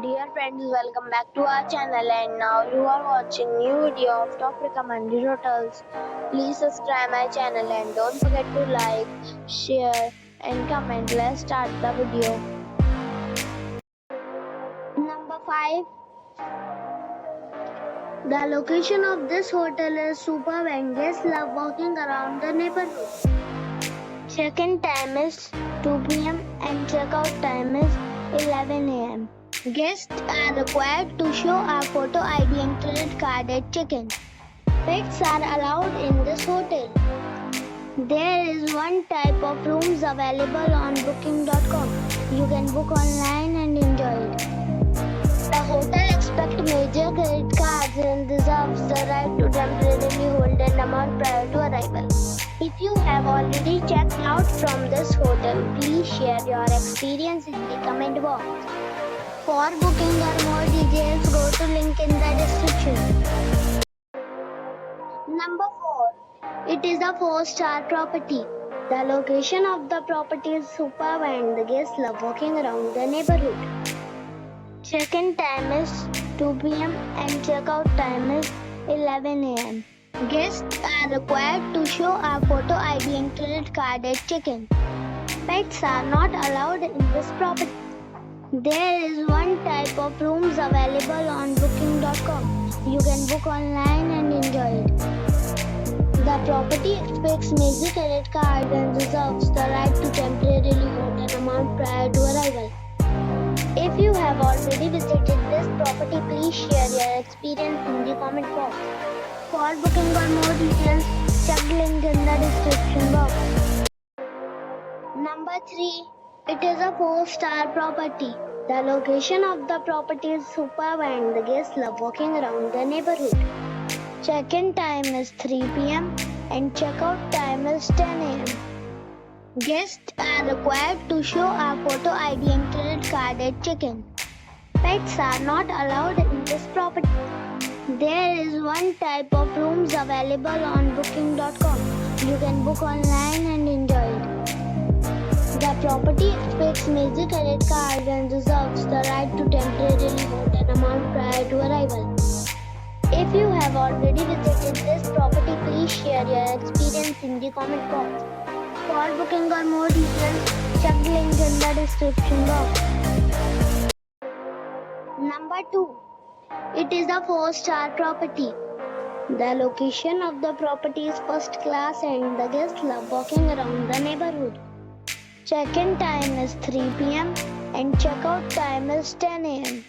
Dear friends, welcome back to our channel and now you are watching new video of top recommended hotels. Please subscribe my channel and don't forget to like, share and comment. Let's start the video. Number 5. The location of this hotel is superb and guests love walking around the neighborhood. Check-in time is 2 p.m. and check-out time is 11 a.m. Guests are required to show a photo ID and credit card at check-in. Pets are allowed in this hotel. There is one type of rooms available on booking.com. You can book online and enjoy it. The hotel expects major credit cards and reserves the right to temporarily hold an amount prior to arrival. If you have already checked out from this hotel, please share your experience in the comment box. For booking or more details, go to link in the description. Number 4. It is a 4-star property. The location of the property is superb and the guests love walking around the neighborhood. Check-in time is 2 p.m. and check-out time is 11 a.m. Guests are required to show a photo ID and credit card at check-in. Pets are not allowed in this property. There is one type of rooms available on booking.com. You can book online and enjoy it. The property expects major credit cards and reserves the right to temporarily hold an amount prior to arrival. If you have already visited this property, please share your experience in the comment box. For booking or more details, check the link in the description box. Number 3. It is a 4-star property. The location of the property is superb and the guests love walking around the neighborhood. Check-in time is 3 p.m. and check-out time is 10 a.m. Guests are required to show a photo ID and credit card at check-in. Pets are not allowed in this property. There is one type of rooms available on booking.com. You can book online and enjoy it. The property expects major credit cards and reserves the right to temporarily hold an amount prior to arrival. If you have already visited this property, please share your experience in the comment box. For booking or more details, check the link in the description box. Number 2. It is a 4-star property. The location of the property is first class and the guests love walking around the neighborhood. Check-in time is 3 p.m. and check-out time is 10 a.m.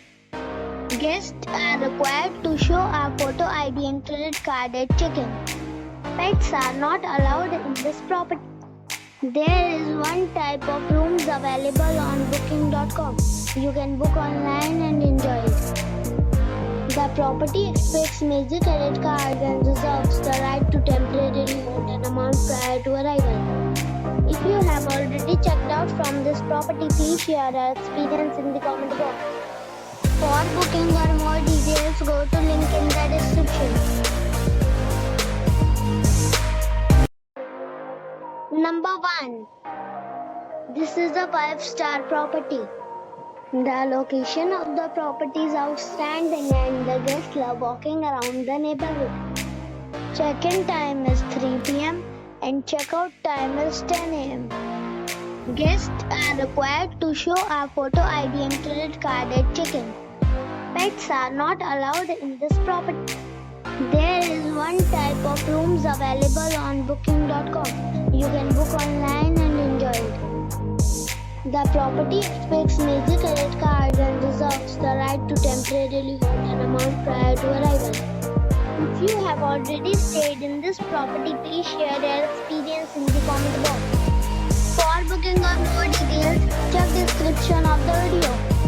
Guests are required to show a photo ID and credit card at check-in. Pets are not allowed in this property. There is one type of rooms available on booking.com. You can book online and enjoy it. The property expects major credit cards and reserves the right to temporarily hold an amount prior to arrival. If you have already checked out from this property, please share your experience in the comment box. For booking or more details, go to link in the description. Number 1. This is a 5-star property. The location of the property is outstanding and the guests love walking around the neighborhood. Check-in time is 3 p.m. and check-out time is 10 a.m. Guests are required to show a photo ID and credit card at check-in. Pets are not allowed in this property. There is one type of rooms available on booking.com. You can book online and enjoy it. The property expects major credit cards and reserves the right to temporarily hold an amount prior to arrival. If you have already stayed in this property, please share your experience in the comment box. For booking or more details, check the description of the video.